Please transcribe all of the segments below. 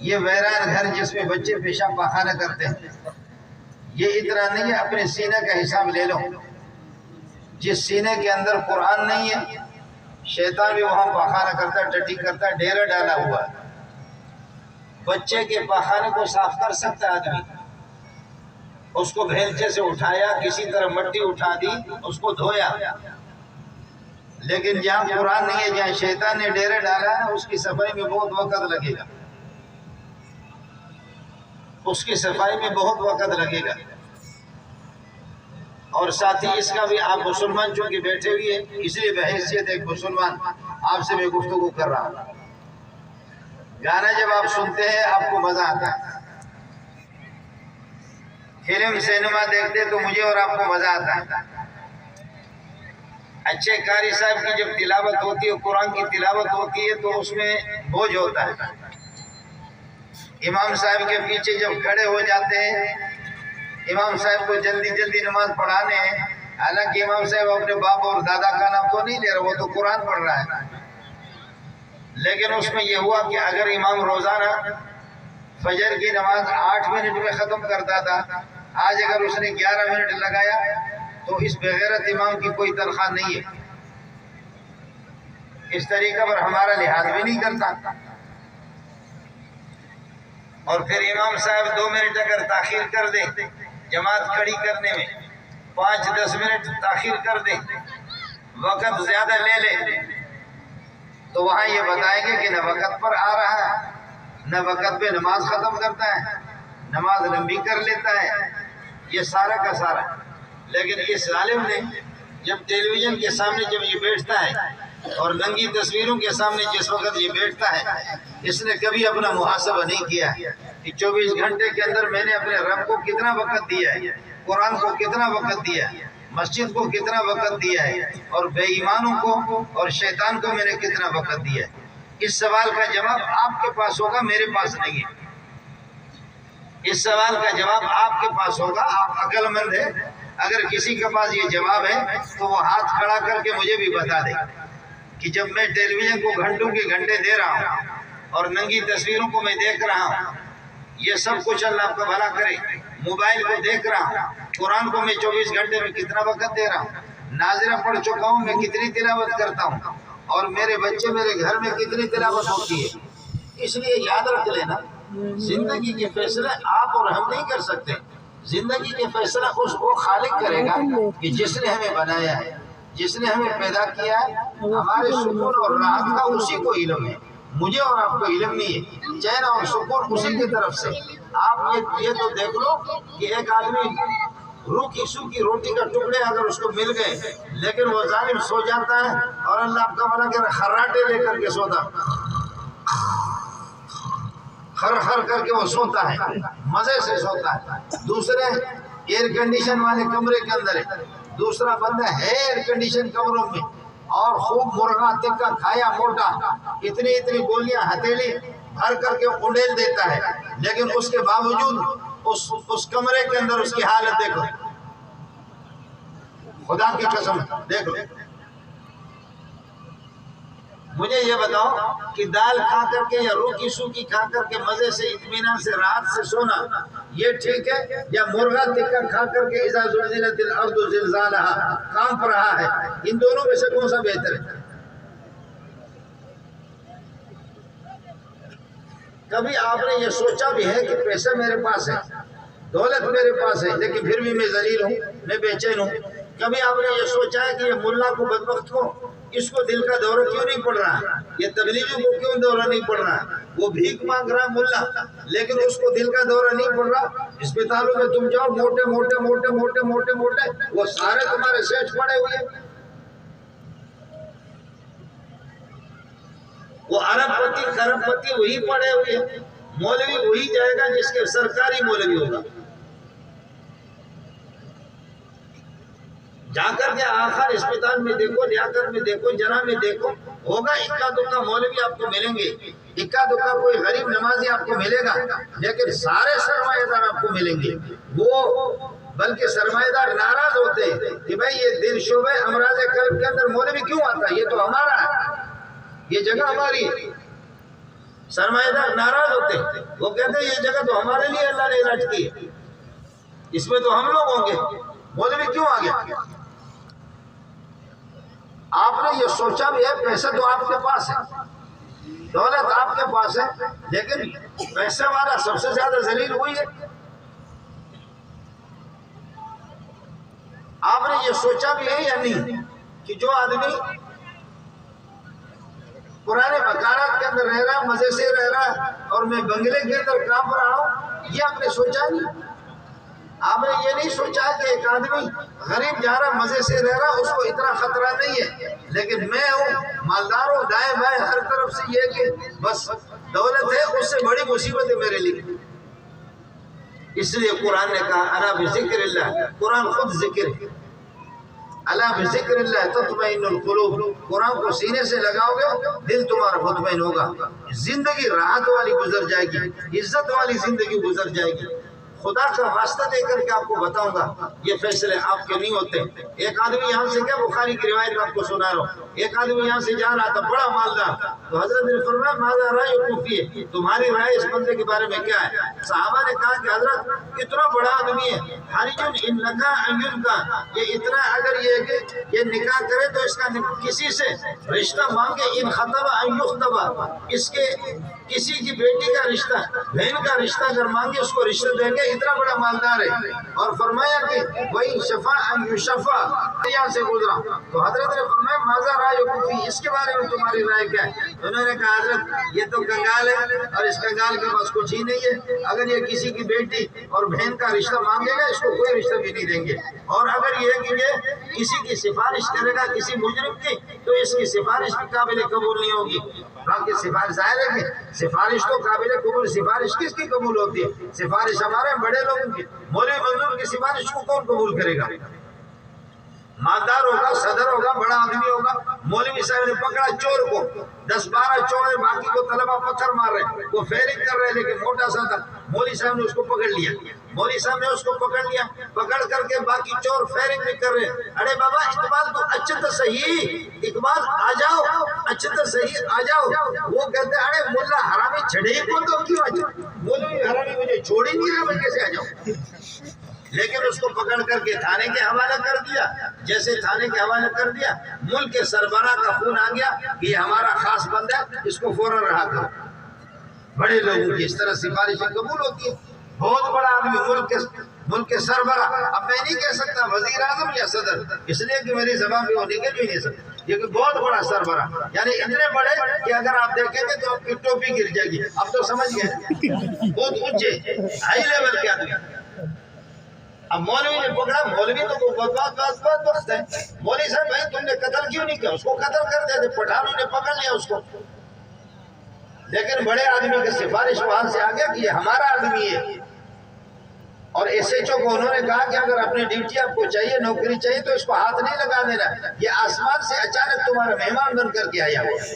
یہ ویران گھر جس میں بچے پیشاب پاخانہ کرتے ہیں، یہ اتنا نہیں ہے، اپنے سینے کا حساب لے لو۔ جس سینے کے اندر قرآن نہیں ہے، شیطان بھی وہاں پاخانہ کرتا ہے، ٹٹی کرتا ہے، ڈیرا ڈالا ہوا ہے۔ بچے کے پاخانے کو صاف کر سکتا ہے آدمی، اس کو بھیلچے سے اٹھایا، کسی طرح مٹی اٹھا دی، اس کو دھویا۔ لیکن جہاں قرآن نہیں ہے، جہاں شیطان نے ڈیرے ڈالا ہے، اس کی صفائی میں بہت وقت لگے گا، اس کی صفائی میں بہت وقت لگے گا۔ اور ساتھ ہی اس کا بھی، آپ مسلمان چونکہ بیٹھے ہوئے ہیں، اس لیے بحیثیت ایک مسلمان آپ سے میں گفتگو کر رہا ہوں۔ گانا جب آپ سنتے ہیں آپ کو مزہ آتا ہے، فلم سینما دیکھتے تو مجھے اور آپ کو مزہ آتا ہے۔ اچھے قاری صاحب کی جب تلاوت ہوتی ہے، قرآن کی تلاوت ہوتی ہے، تو اس میں بوجھ ہوتا ہے۔ امام صاحب کے پیچھے جب کھڑے ہو جاتے ہیں، امام صاحب کو جلدی جلدی نماز پڑھانے ہیں، حالانکہ امام صاحب اپنے باپ اور دادا کا نام تو نہیں لے رہا، وہ تو قرآن پڑھ رہا ہے۔ لیکن اس میں یہ ہوا کہ اگر امام روزانہ فجر کی نماز 8 منٹ میں ختم کرتا تھا، آج اگر اس نے 11 منٹ لگایا تو اس بغیرت امام کی کوئی تنخواہ نہیں ہے۔ اس طریقے پر ہمارا لحاظ بھی نہیں کرتا۔ اور پھر امام صاحب 2 منٹ اگر تاخیر کر دے جماعت کھڑی کرنے میں، 5-10 منٹ تاخیر کر دے، وقت زیادہ لے لے، تو وہاں یہ بتائیں گے کہ نہ وقت پر آ رہا ہے، نہ وقت پہ نماز ختم کرتا ہے، نماز لمبی کر لیتا ہے، یہ سارا کا سارا۔ لیکن اس ظالم نے جب ٹیلی ویژن کے سامنے جب یہ بیٹھتا ہے اور ننگی تصویروں کے سامنے جس وقت یہ بیٹھتا ہے، اس نے کبھی اپنا محاسبہ نہیں کیا کہ 24 گھنٹے کے اندر میں نے اپنے رب کو کتنا وقت دیا ہے، قرآن کو کتنا وقت دیا ہے، مسجد کو کتنا وقت دیا ہے، اور بے ایمانوں کو اور شیطان کو میں نے کتنا وقت دیا ہے۔ اس سوال کا جواب آپ کے پاس ہوگا، میرے پاس نہیں ہے۔ اس سوال کا جواب آپ کے پاس ہوگا، آپ عقل مند ہیں۔ اگر کسی کے پاس یہ جواب ہے تو وہ ہاتھ کھڑا کر کے مجھے بھی بتا دے کہ جب میں ٹیلی ویژن کو گھنٹوں کے گھنٹے دے رہا ہوں اور ننگی تصویروں کو میں دیکھ رہا ہوں، یہ سب کچھ اللہ آپ کا بھلا کرے، موبائل کو دیکھ رہا ہوں، قرآن کو میں 24 گھنٹے میں کتنا وقت دے رہا ہوں، ناظرہ پڑھ چکا ہوں، میں کتنی تلاوت کرتا ہوں، اور میرے بچے میرے گھر میں کتنی تلاوت ہوتی ہے۔ اس لیے یاد رکھ لینا، زندگی کے فیصلے آپ اور ہم نہیں کر سکتے۔ زندگی کے فیصلہ اس وہ خالق کرے گا کہ جس نے ہمیں بنایا ہے، جس نے ہمیں پیدا کیا ہے۔ ہمارے سکون اور راحت کا اسی کو علم ہے، مجھے اور آپ کو علم نہیں ہے۔ چین اور سکون اسی کی طرف سے۔ آپ یہ تو دیکھ لو کہ ایک آدمی روکھی سوکھی روٹی کا ٹکڑے اگر اس کو مل گئے، لیکن وہ ظالم سو جاتا ہے اور اللہ آپ کا بھلا کہ خراٹے لے کر کے سوتا، خر خر کر کے وہ سوتا ہے، مزے سے سوتا ہے۔ دوسرے ایئر کنڈیشن والے کمرے کے اندر ہے، دوسرا بندہ ہے ایئر کنڈیشن کمروں میں اور خوب مرغا تکا کھایا موٹا، اتنی گولیاں ہتھیلی بھر کر کے انڈیل دیتا ہے، لیکن اس کے باوجود اس کمرے کے اندر اس کی حالت دیکھو، خدا کی قسم دیکھو۔ مجھے یہ بتاؤ کہ دال کھا کر کے یا روکی سوکی کھا کر کے مزے سے اطمینان سے رات سے سونا یہ ٹھیک ہے، یا مرغا تکا کھا کر کے اذا زلزلت الارض زلزالها کانپ رہا ہے؟ ان دونوں میں سے کون سا بہتر ہے؟ کبھی آپ نے یہ سوچا بھی ہے کہ پیسہ میرے پاس ہے، دولت میرے پاس ہے، لیکن پھر بھی میں ذلیل ہوں، میں بے چین ہوں؟ کبھی آپ نے یہ سوچا ہے کہ یہ ملا کو بدبخت کو اس کو دل کا دورہ کیوں نہیں پڑ رہا، یہ تبلیغی کو کیوں دورہ نہیں پڑ رہا؟ وہ بھیک مانگ رہا ملا، لیکن اس کو دل کا دورہ نہیں پڑ رہا۔ اسپتالوں میں تم جاؤ، موٹے موٹے موٹے موٹے موٹے موٹے وہ سارے تمہارے سیٹ پڑے ہوئے، وہ ارب پتی خرب پتی وہی پڑے ہوئے، مولوی وہی جائے گا جس کے سرکاری مولوی ہوگا۔ جا کر کے آخر اسپتال میں دیکھو، لیاقت میں دیکھو، جناح میں دیکھو، ہوگا اکا دکا مولوی آپ کو ملیں گے، اکا دکا کوئی غریب نمازی آپ کو ملے گا، لیکن سارے سرمایہ دار آپ کو ملیں گے۔ وہ بلکہ سرمایہ دار ناراض ہوتے کہ بھائی یہ دل شعبہ امراض قلب کے اندر مولوی کیوں آتا ہے، یہ تو ہمارا ہے، یہ جگہ ہماری ہے۔ سرمایہ دار ناراض ہوتے، وہ کہتے ہیں یہ جگہ تو ہمارے لیے اللہ نے الٹ کی ہے، اس میں تو ہم لوگ ہوں گے، مولوی کیوں آ گیا؟ آپ نے یہ سوچا بھی ہے پیسہ تو آپ کے پاس ہے، دولت آپ کے پاس ہے، لیکن پیسے والا سب سے زیادہ ذلیل ہوئی ہے۔ آپ نے یہ سوچا بھی ہے یا نہیں کہ جو آدمی پرانے مکانات کے اندر رہ رہا، مزے سے رہ رہا، اور میں بنگلے کے اندر کام رہا ہوں، یہ آپ نے سوچا نہیں؟ آپ نے یہ نہیں سوچا کہ ایک آدمی غریب جا رہا، مزے سے رہ رہا، اس کو اتنا خطرہ نہیں ہے، لیکن میں ہوں مالدار ہوں، دائیں بائیں ہر طرف سے یہ کہ بس دولت ہے، اس سے بڑی مصیبت ہے میرے لیے۔ اس لیے قرآن نے کہا الا بذکر اللہ، قرآن خود ذکر ہے، الا بذکر اللہ تطمئن القلوب، قرآن کو سینے سے لگاؤ گے دل تمہارا مطمئن ہوگا، زندگی راحت والی گزر جائے گی، عزت والی زندگی گزر جائے گی۔ خدا کا واسطہ دے کر کے آپ کو بتاؤں گا، یہ فیصلے آپ کے نہیں ہوتے۔ ایک آدمی یہاں سے کیا، بخاری کی روایت آپ کو سنا رہا ہوں، ایک آدمی یہاں سے جا رہا تھا بڑا مالدار، تو حضرت نے فرمایا ماذا رأیکم فیہ، تمہاری رائے اس بندے کے بارے میں کیا ہے؟ صحابہ نے کہا کہ حضرت اتنا بڑا آدمی ہے، حریجن ان نکاح ان ینکح، یہ اتنا اگر یہ نکاح کرے تو اس کا کسی سے رشتہ مانگے، ان خطب ان یخطب، اس کے کسی کی بیٹی کا رشتہ، بہن کا رشتہ اگر مانگے اس کو رشتہ دیں گے، اتنا بڑا مالدار ہے۔ اور فرمایا کہ وہی شفا ان یشفع، یہاں سے گزرا تو حضرت نے فرمایا ماذا رأیکم فیہ، اس کے بارے میں تمہاری رائے کیا ہے؟ انہوں نے کہا حضرت یہ تو کنگال ہے اور اس کنگال کے پاس کچھ ہی نہیں ہے، اگر یہ کسی کی بیٹی اور بہن کا رشتہ مانگے گا اس کو کوئی رشتہ بھی نہیں دیں گے، اور اگر یہ کسی کی سفارش کرے گا کسی مجرم کی تو اس کی سفارش بھی قابل قبول نہیں ہوگی۔ باقی سفارش ظاہر ہے کہ سفارش تو قابل قبول، سفارش کس کی قبول ہوتی ہے؟ سفارش ہمارے بڑے لوگوں کی، مولوی منظور کی سفارش کو کون قبول کرے گا؟ مالدار ہوگا، صدر ہوگا، بڑا آدمی ہوگا، مولوی صاحب نے پکڑا چور کو، 10-12 چور ہیں، باقی کو طلبہ پتھر مار رہے ہیں، وہ فیرنگ کر رہے ہیں لیکن موٹا سا تھا، مولوی صاحب نے اس کو پکڑ لیا، مولوی صاحب نے اس کو پکڑ لیا، پکڑ کر کے باقی چور فیرنگ بھی کر رہے ہیں، ارے بابا اقبال تو اچھا تو صحیح، اقبال آ جاؤ، اچھا تو صحیح آ جاؤ، وہ کہتے ہیں ارے ملا حرامی چھڑے کو تو کیوں آ جاؤ، مولوی حرامی مجھے چھوڑ ہی نہیں رہا، میں کیسے آ جاؤں؟ لیکن اس کو پکڑ کر کے تھانے کے حوالے کر دیا، جیسے تھانے کے حوالے کر دیا، ملک کے سربراہ کا فون آ گیا کہ یہ ہمارا خاص بندہ ہے، اس کو فوراً رہا کرو۔ بڑے لوگوں کی اس طرح سفارشیں قبول ہوتی ہے، بہت بڑا آدمی ملک کے سربراہ، اب میں نہیں کہہ سکتا وزیر اعظم یا صدر، اس لیے کہ میری زبان میں وہ نکل بھی نہیں سکتا، یہ بہت بڑا سربراہ، یعنی اتنے بڑے کہ اگر آپ دیکھیں گے تو آپ کی ٹوپی گر جائے گی، اب تو سمجھ گئے، بہت اونچے ہائی لیول کے آدمی۔ اب مولوی نے پکڑا، مولوی تو بہت وقت ہے، مولوی صاحب بھائی تم نے قتل کیوں نہیں کیا؟ اس کو قتل کر دیتے، پٹھانوں نے پکڑ لیا اس کو، لیکن بڑے آدمی کی سفارش وہاں سے آ گیا کہ یہ ہمارا آدمی ہے، اور ایس ایچ او کو انہوں نے کہا کہ اگر اپنی ڈیوٹی آپ کو چاہیے، نوکری چاہیے تو اس کو ہاتھ نہیں لگا دینا، یہ آسمان سے اچانک تمہارا مہمان بن کر کے آیا ہوا ہے،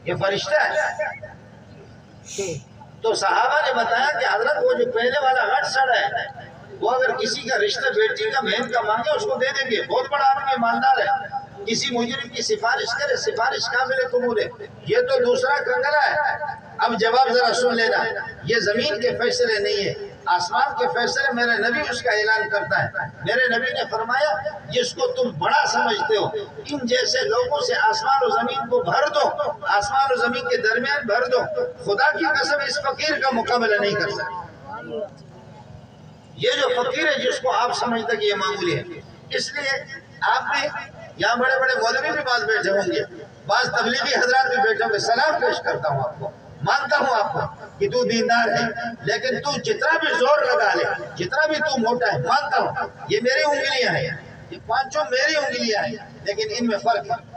یہ فرشتہ ہے۔ تو صحابہ نے بتایا کہ حضرت وہ جو پہلے والا ہٹ سڑ ہے، وہ اگر کسی کا رشتہ بیٹی کا بہن کا مانگے اس کو دے دیں گے، بہت بڑا آدمی مالدار ہے، کسی مجرم کی سفارش کرے، سفارش قابل قبول ہے، یہ تو دوسرا کنگلا ہے۔ اب جواب ذرا سن لینا، یہ زمین کے فیصلے نہیں ہے، آسمان کے فیصلے میرے نبی اس کا اعلان کرتا ہے۔ میرے نبی نے فرمایا جس کو تم بڑا سمجھتے ہو ان جیسے لوگوں سے آسمان و زمین کو بھر دو، آسمان و زمین کے درمیان بھر دو، خدا کی قسم اس فقیر کا مقابلہ نہیں کر سکتے۔ یہ جو فقیر ہے جس کو آپ سمجھتے کہ یہ معمولی ہے، اس لیے آپ نے یہاں بڑے بڑے مولوی بھی بعض بیٹھے ہوں گے، بعض تبلیغی حضرات بھی بیٹھے ہوں گے، سلام پیش کرتا ہوں آپ کو، مانتا ہوں آپ کو کہ تو دیندار ہے، لیکن تو جتنا بھی زور لگا لے، جتنا بھی تو موٹا ہے، مانتا ہوں یہ میری انگلیاں ہیں، یہ پانچوں میری انگلیاں ہیں، لیکن ان میں فرق ہے۔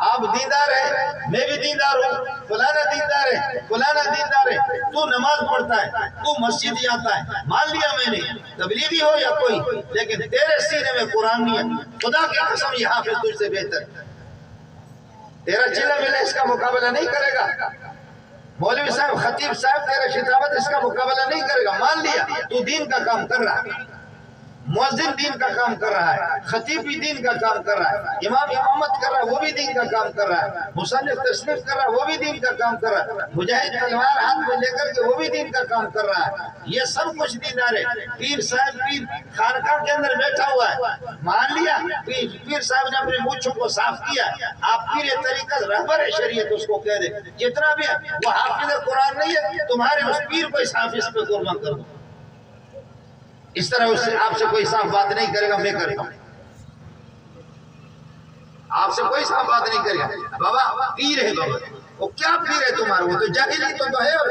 آپ دیندار ہیں، میں بھی دیندار ہوں، فلانا دیندار ہے، فلانا دیندار ہے، تو نماز پڑھتا ہے، تو مسجد جاتا ہے، مان لیا میں نے، تبلیغی ہو یا کوئی، لیکن تیرے سینے میں قرآن نہیں ہے، خدا کی قسم یہ حافظ تجھ سے بہتر ہے، تیرا چلا ملا اس کا مقابلہ نہیں کرے گا، مولوی صاحب خطیب صاحب تیرے خطابت اس کا مقابلہ نہیں کرے گا، مان لیا تو دین کا کام کر رہا ہے، مؤذن دین کا کام کر رہا ہے، خطیب بھی دین کا کام کر رہا ہے، امام امامت کر رہا ہے وہ بھی دین کا کام کر رہا ہے، مصنف تصنیف کر رہا ہے وہ بھی دین کا کام کر رہا ہے، مجاہد تلوار ہاتھ میں لے کر کے وہ بھی دین کا کام کر رہا ہے۔ یہ سب کچھ دیندار ہے۔ پیر صاحب پیر خانقاہ کے اندر بیٹھا ہوا ہے، مان لیا پیر صاحب نے اپنے مونچھوں کو صاف کیا، آپ پیر طریقت رہبر شریعت اس کو کہہ دے، جتنا بھی ہے وہ حافظ قرآن نہیں ہے، تمہارے اس پیر کو اس حافظ پہ قربان کر دو۔ اس طرح اس سے آپ سے کوئی صاف بات نہیں کرے گا، میں کرتا ہوں، آپ سے کوئی صاف بات نہیں کرے گا۔ بابا پیر ہے، بابا وہ کیا پیر ہے تمہارا؟ وہ تو جاہلی تو ہے۔ اور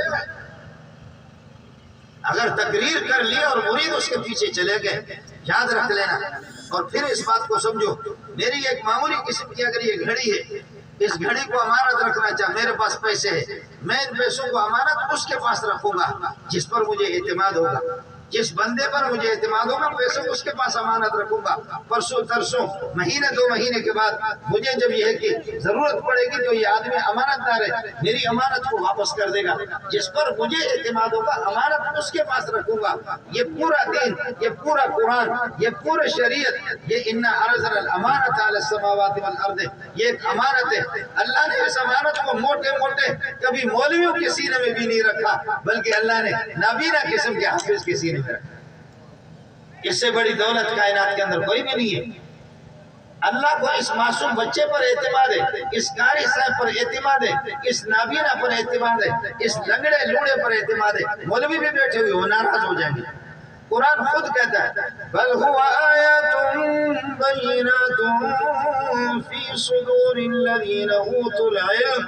اگر تقریر کر لی اور مرید اس کے پیچھے چلے گئے، یاد رکھ لینا اور پھر اس بات کو سمجھو۔ میری ایک معمولی قسم کی اگر یہ گھڑی ہے، اس گھڑی کو امانت رکھنا چاہ، میرے پاس پیسے ہیں، میں ان پیسوں کو امانت اس کے پاس رکھوں گا جس پر مجھے اعتماد ہوگا، جس بندے پر مجھے اعتماد ہوگا پیسوں اس کے پاس امانت رکھوں گا۔ پرسوں ترسوں مہینے دو مہینے کے بعد مجھے جب یہ ہے کہ ضرورت پڑے گی تو یہ آدمی امانت دار ہے، میری امانت کو واپس کر دے گا۔ جس پر مجھے اعتماد ہوگا امانت اس کے پاس رکھوں گا۔ یہ پورا دین، یہ پورا قرآن، یہ پورے شریعت، یہ اِنَّا عَرَضْنَا الْأَمَانَةَ عَلَى السَّمَاوَاتِ وَالْأَرْضِ، یہ ایک امانت ہے۔ اللہ نے اس امانت کو موٹے موٹے کبھی مولویوں کے سینے میں بھی نہیں رکھا، بلکہ اللہ نے نابینا قسم کے حافظ کے سینے میں رکھا۔ اس سے بڑی دولت کائنات کے اندر کوئی بھی نہیں ہے۔ اللہ کو اس معصوم بچے پر اعتماد ہے، اس قاری صاحب پر اعتماد ہے، اس نابینا پر اعتماد ہے، اس لنگڑے لوڑے پر اعتماد ہے۔ مولوی بھی بیٹھے ہوئے وہ ناراض ہو جائیں گے۔ قرآن خود کہتا ہے بل هو آیات بینات فی صدور الذین اوتوا العلم۔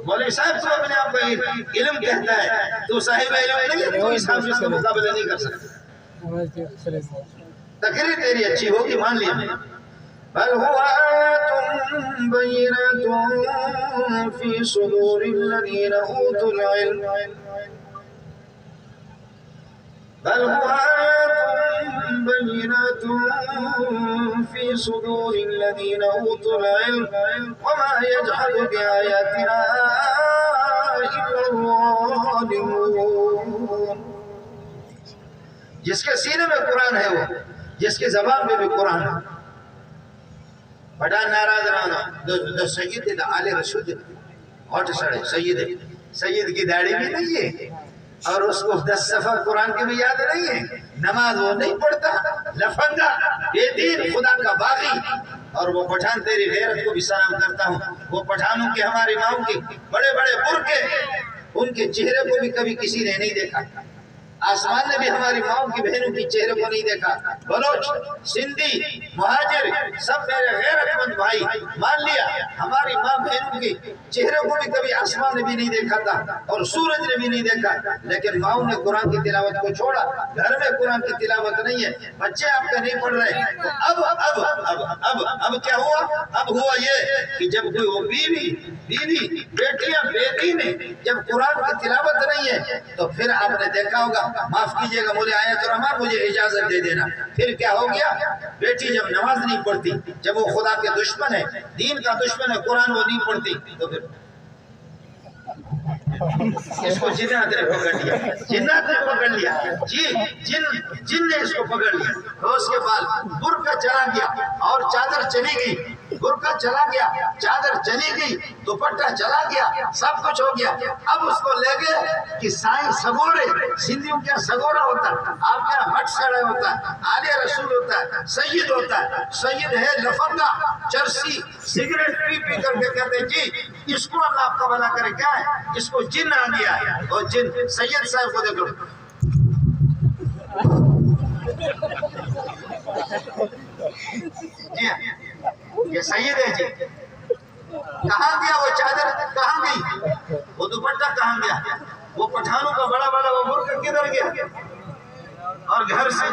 مولوی صاحب تو اپنے آپ کو علم کہتا ہے، تو صاحب علم نہیں ہے، تو اس حافظ کا مقابلہ نہیں کر سکتا۔ تقریر تیری اچھی ہوگی مان لیا میں۔ بل هو آیات بینات فی صدور الذین اوتوا العلم، بل هو آیات بینات فی صدور الذین اوتوا العلم وما یجحد بآیاتنا الا الظالمون۔ جس کے سینے میں قرآن ہے، وہ جس کی زبان میں بھی قرآن ہے، بڑا ناراض رہنا۔ دو سید ہے، آل رسول ہے، اور سڑے سید ہے، سید کی داڑھی بھی نہیں ہے اور اس کو 10 صفحہ قرآن کی بھی یاد نہیں ہے، نماز وہ نہیں پڑھتا، لفنگا بے دین خدا کا باغی۔ اور وہ پٹھان تیری غیرت کو بھی سلام کرتا ہوں۔ وہ پٹھانوں کے ہماری ماؤں کے بڑے بڑے برقے، ان کے چہرے کو بھی کبھی کسی نے نہیں دیکھا، آسمان نے بھی ہماری ماؤں کی بہنوں کی چہرے کو نہیں دیکھا۔ بلوچ، سندھی، مہاجر سب میرے غیرت مند بھائی، مان لیا ہماری ماں بہنوں کی چہرے کو بھی کبھی آسمان نے بھی نہیں دیکھا تھا اور سورج نے بھی نہیں دیکھا، لیکن ماؤں نے قرآن کی تلاوت کو چھوڑا۔ گھر میں قرآن کی تلاوت نہیں ہے، بچے آپ کا نہیں پڑھ رہے۔ اب کیا ہوا؟ اب ہوا یہ کہ جب کوئی وہ بیوی بیٹیاں بیٹی نے جب قرآن کی تلاوت نہیں ہے تو پھر آپ نے دیکھا ہوگا، معاف کیجئے گا مولوی آیت الرحمن مجھے اجازت دے دینا، پھر کیا ہو گیا؟ بیٹی جب نماز نہیں پڑھتی، جب وہ خدا کے دشمن ہے، دین کا دشمن ہے، قرآن وہ نہیں پڑھتی، تو پھر اس کو جنات نے پکڑ لیا، جنات نے پکڑ لیا، جن نے اس کو پکڑ لیا۔ تو اس کے بعد برقع چلا گیا اور چادر چلی گئی، برقع چلا گیا، چادر چلی گئی، دوپٹہ چلا گیا، سب کچھ ہو گیا۔ اب اس کو لے گئے کہ سائیں سگورے، سندھیوں کیا سگورا ہوتا ہے، آپ کیا ہٹ سڑے ہوتا ہے، آل رسول ہوتا ہے، سید ہوتا ہے، سید ہے لفنگا، چرسی، سگریٹ پی پی کر کے کہتے ہیں جی اس کو اللہ آپ کا بھلا کرے، کیا ہے اس کو جن آ گیا ہے۔ اور جن سید صاحب کو دیکھو، جی یہ سید ہے جی، کہاں گیا وہ چادر، کہاں گئی وہ دوپٹہ، کہاں گیا وہ پٹھانوں کا بڑا بڑا وہ برقع، کدھر گیا؟ اور گھر سے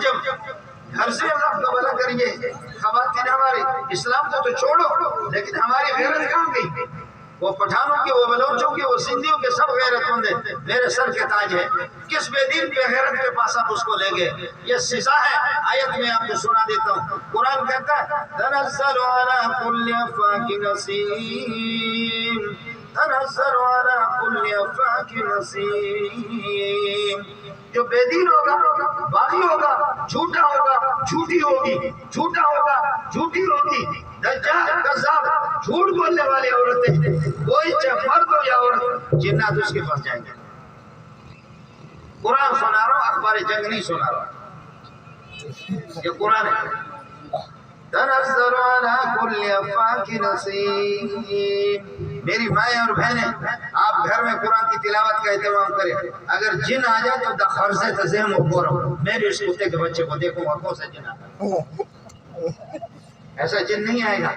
اللہ کا بھلا کریے، خواتین ہماری اسلام کو تو چھوڑو لیکن ہماری غیرت کہاں گئی؟ وہ پٹھانوں کے، وہ بلوچوں کے، وہ سندھیوں کے سب غیرت مند ہیں، میرے سر کے تاج ہے۔ کس بے دین پہ غیرت کے پاس آپ اس کو لے گئے؟ یہ سزا ہے۔ آیت میں آپ کو سنا دیتا ہوں، قرآن کہتا ہے تنزل علی کل افاک نسیم، تنزل على كل افاك نسیم. جو بے دین ہوگا باغی ہوگا جھوٹا ہوگا جھوٹی ہوگی جھوٹا ہوگا جھوٹی ہوگی دجال کذاب جھوٹ بولنے والی عورتیں کوئی چاہے مرد ہو یا عورت جنات اس کے پاس جائیں گے. قرآن سنا رہا ہوں اخبار جنگ نہیں سنا رہا یہ قرآن ہے. تنزل على كل افاك نسیم. میری مائیں اور بہنیں آپ گھر میں قرآن کی تلاوت کا اہتمام کریں. اگر جن آ جائے تو خرزے تزیم و قرآن میں بھی اس کتے کے بچے کو دیکھوں گا کون سا جن آتا ہے. ایسا جن نہیں آئے گا.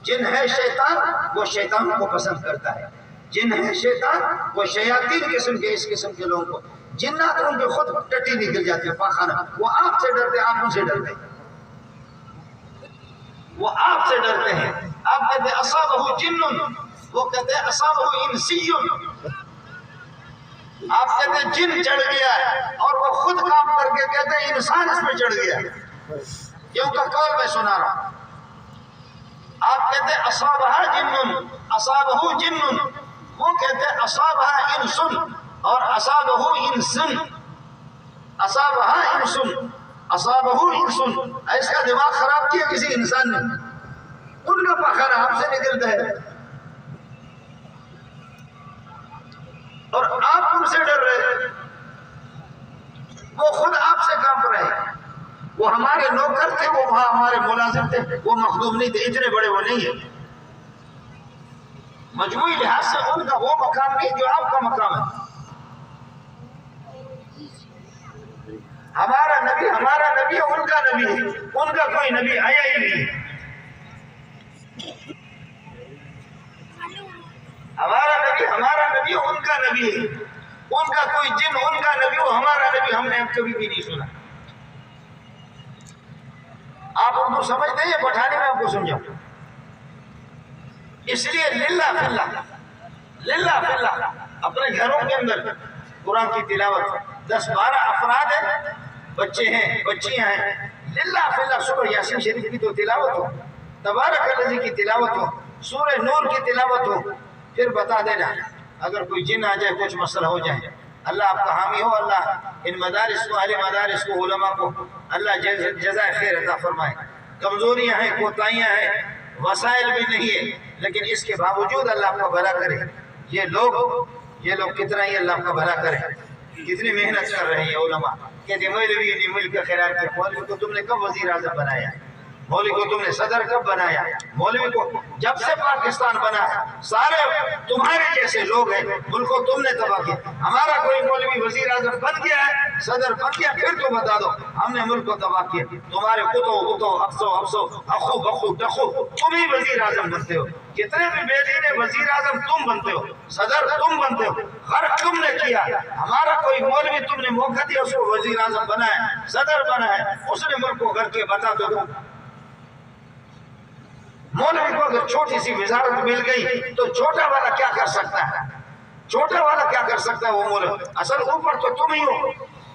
جن ہے شیطان وہ شیطانوں کو پسند کرتا ہے. جن ہے شیطان وہ شیاطین قسم کے اس قسم کے لوگوں کو جنات ان کے خود ٹٹی نکل جاتی ہے پاخانہ. وہ آپ سے ڈرتے آپ ان سے ڈرتے ہیں. وہ آپ سے ڈرتے ہیں. آپ کہتے ہیں اصابہ جن وہ کہتے ہیں اصابہ انسی. آپ کہتے ہیں جن چڑھ گیا ہے اور وہ خود کام کر کے کہتے ہیں انسان اس پہ چڑھ گیا. یہ ان کا قول میں سنا رہا ہوں. آپ کہتے ہیں اصابہ جن اصابہ جن وہ کہتے ہیں اصابہ انسن اور اصابہ انسن اصابہ انسن اصابہ انسن. اس کا دماغ خراب کیا کسی انسان نے. ان کا پخانہ آپ سے نکلتا ہے اور آپ ان سے ڈر رہے ہیں. وہ خود آپ سے کام رہے. وہ ہمارے نوکر تھے وہ وہاں ہمارے ملازم تھے. وہ مخدوم نہیں تھے اتنے بڑے وہ نہیں ہیں. مجموعی لحاظ سے ان کا وہ مقام نہیں جو آپ کا مقام ہے. ہمارا نبی ان کا نبی ہے. ان کا کوئی نبی آیا ہی نہیں. ہمارا نبی ان کا نبی ہے. ان کا کوئی جن ان کا نبی وہ ہمارا نبی ہم نے کبھی بھی نہیں سنا. آپ ان کو سمجھتے ہیں پٹھانے میں آپ کو سمجھاؤں. اس لیے للہ فی اللہ اپنے گھروں کے اندر قرآن کی تلاوت 10-12 افراد ہیں بچے ہیں بچیاں ہیں. للہ فی اللہ سورہ یاسین شریف کی تو تلاوت ہو. تبارک الذی کی تلاوت ہو. سورہ نور کی تلاوت ہو. پھر بتا دینا اگر کوئی جن آ جائے کچھ مسئلہ ہو جائے. اللہ آپ کا حامی ہو. اللہ ان مدارس کو اہل مدارس کو علماء کو اللہ جزائے خیر عطا فرمائے. کمزوریاں ہیں کوتاہیاں ہیں وسائل بھی نہیں ہے لیکن اس کے باوجود اللہ آپ کا بھلا کرے. یہ لوگ کتنا ہی اللہ آپ کا بھلا کرے. کتنی محنت کر رہے ہیں علماء. کہتے مولوی نے ملک کا خیرات کیا. مولوی کو تم نے کب وزیر اعظم بنایا؟ مولوی کو تم نے صدر کب بنایا؟ مولوی کو جب سے پاکستان بنا سارے تمہارے جیسے لوگ ہیں. ملک کو تم نے تباہ کیا. ہمارا کوئی مولوی وزیر اعظم بن گیا ہے صدر بن گیا پھر تو بتا دو ہم نے ملک کو تباہ کیا. تمہارے اتو افسو اخو بخو ڈخو تم ہی وزیر اعظم بنتے ہو. جتنے بھی بے دین وزیر اعظم تم بنتے ہو. صدر تم بنتے ہو. غرق تم نے کیا. ہمارا کوئی مولوی تم نے موقع دیا اس کو وزیر اعظم بنایا صدر بنایا اس نے ملک کو گھر کے بتا دو. مولوی کو اگر چھوٹی سی وزارت مل گئی تو چھوٹا والا کیا کر سکتا ہے؟ چھوٹا والا کیا کر سکتا ہے؟ وہ مولوی اصل اوپر تو تم ہی ہو.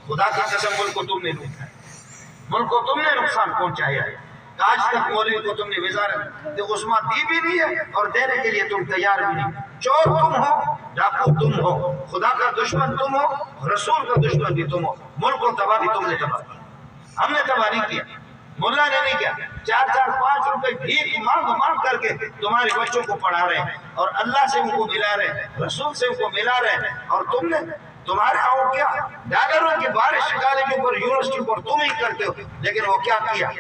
خدا کی قسم ملک کو تم نے لوٹا ہے. ملک کو تم نے نقصان پہنچایا ہے. آج تک مولوی کو تم نے وزارت عثمان دی بھی نہیں ہے اور دینے کے لیے تم تیار بھی نہیں. چور تم ہو ڈاکو تم ہو خدا کا دشمن تم ہو رسول کا دشمن بھی تم ہو. ملک کو تباہ بھی تم نے تباہ کیا. ہم نے تباہ نہیں کیا. ملا نے نہیں کیا. 4-5 روپے بھیک مانگ کر کے تمہارے بچوں کو پڑھا رہے ہیں اور اللہ سے ان کو ملا رہے ہیں رسول سے ان کو ملا رہے ہیں. اور تم نے تمہارے اور کیا ڈالروں کی بارش کالجوں پر یونیورسٹی پر تم ہی کرتے ہو. لیکن وہ کیا کیا؟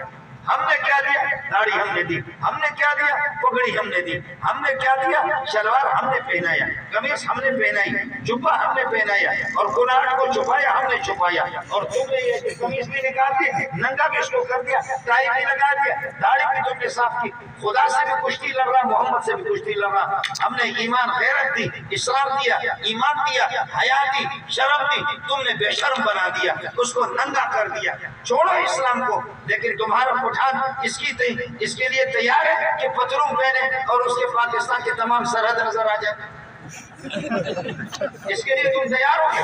ہم نے کیا دیا؟ داڑھی ہم نے دی. ہم نے کیا دیا؟ پگڑی ہم نے دی. ہم نے کیا دیا؟ شلوار ہم نے پہنایا. قمیص ہم نے پہنائی. جبہ ہم نے پہنایا اور گناہ کو چھپایا ہم نے چھپایا. اور تم نے یہ قمیص بھی نکال دی ننگا بھی اس کو کر دیا ٹائی بھی لگا دیا داڑھی بھی تم نے صاف کی. خدا سے بھی کشتی لڑ رہا محمد سے بھی کشتی لڑ رہا. ہم نے ایمان غیرت دی اسلام دیا ایمان دیا حیا دی شرم دی. تم نے بے شرم بنا دیا اس کو ننگا کر دیا. چھوڑو اسلام کو. لیکن تمہارا پٹھان اس کے لیے تیار ہے کہ پتلون پہنے اور اس کے پاکستان کے تمام سرحد نظر آ جائے. اس کے لیے تم تیار ہو گے؟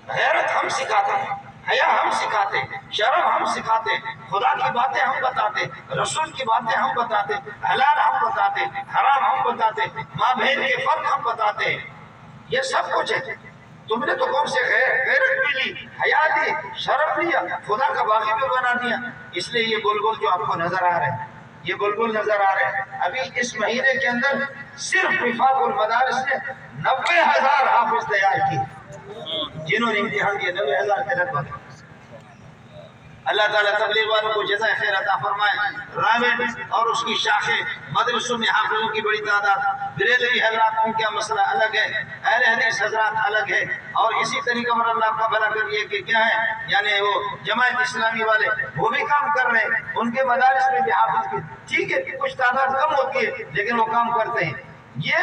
غیرت ہم سکھاتے ہیں. حیا ہم سکھاتے، شرم ہم سکھاتے، خدا کی باتیں ہم بتاتے، رسول کی باتیں ہم بتاتے، حلال ہم بتاتے، حرام ہم بتاتے، ماں بہن کے فرق ہم بتاتے، یہ سب کچھ ہے۔ تم نے تو کون سے غیرت بھی لی، حیا دی، شرم لیا، خدا کا باغی بھی بنا دیا۔ اس لیے یہ بلبل جو آپ کو نظر آ رہے ہیں، یہ بلبل نظر آ رہے ہیں، ابھی اس مہینے کے اندر صرف وفاق المدارس نے 90,000 حافظ تیار کی، جنہوں نے امتحان دیا 90,000 کے لگ بھگ۔ اللہ تعالیٰ تبلیغ والوں کو جزائے خیر عطا فرمائے۔ راویڈ اور اس کی شاخیں مدرسوں میں حافظوں کی بڑی تعداد، بریلوی حضرات ان کا مسئلہ الگ ہے، اہل حدیث حضرات الگ ہے، اور اسی طریقے پر اللہ کا بھلا کریے کہ کیا ہے، یعنی وہ جماعت اسلامی والے وہ بھی کام کر رہے ہیں، ان کے مدارس میں بھی حافظ کی ٹھیک ہے کہ کچھ تعداد کم ہوتی ہے لیکن وہ کام کرتے ہیں۔ یہ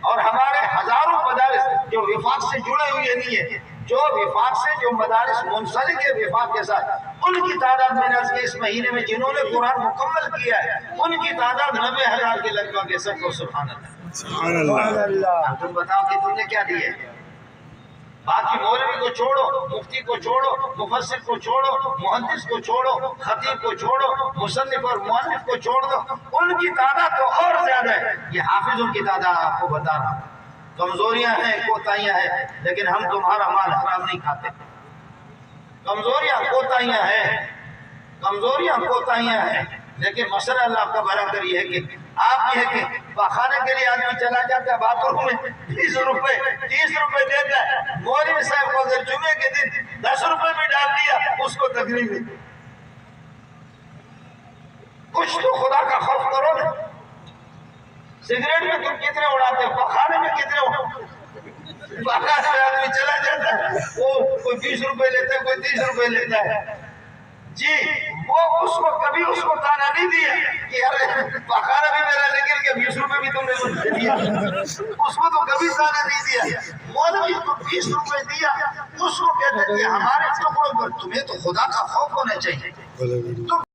اور ہمارے ہزاروں مدارس جو وفاق سے جڑے ہوئے نہیں ہیں، جو وفاق سے جو مدارس منسلک ہے وفاق کے ساتھ، ان کی تعداد میں نے اس مہینے میں جنہوں نے قرآن مکمل کیا ہے ان کی تعداد 90,000 کے لگ بھگ ہے۔ سب کو سبحان اللہ، سبحان اللہ۔ تم بتاؤ کہ تم نے کیا دیا ہے؟ باقی مولوی کو چھوڑو، مفتی کو چھوڑو، مفسر کو چھوڑو، محدث کو چھوڑو، خطیب کو چھوڑو، مصنف اور مؤلف کو چھوڑ دو، ان کی تعداد تو اور زیادہ ہے۔ یہ حافظوں کی تعداد آپ کو بتا رہا ہوں۔ کمزوریاں ہیں، کوتاہیاں ہیں، لیکن ہم تمہارا مال حرام نہیں کھاتے۔ کمزوریاں کوتاہیاں ہیں، کمزوریاں کوتاہیاں ہیں، لیکن مسئلہ اللہ کا بھلا کر یہ ہے کہ آپ یہ کہ پخانے کے لیے آدمی چلا جاتا ہے باتھ روم میں 20 روپے 30 روپے دیتا ہے، مولوی صاحب کو اگر جمعے کے دن 10 روپے بھی ڈال دیا اس کو تکلیف ہے۔ کچھ تو خدا کا خوف کرو نا۔ سگریٹ میں تم کتنے اڑاتے ہو، پخانے میں کتنے اڑاتے؟ پخانے میں آدمی چلا جاتا ہے، وہ کوئی 20 روپے لیتا ہے، کوئی 30 روپے لیتا ہے، جی وہ اس کو کبھی اس کو تانا نہیں دیا کہ یار پخانا بھی میرا لیکن کہ 20 روپے بھی تم نے مجھے دیا، اس کو تو کبھی تانا نہیں دیا۔ مولوی کو 20 روپے دیا، اس کو کہتے ہیں کہ ہمارے تمہیں تو خدا کا خوف ہونا چاہیے۔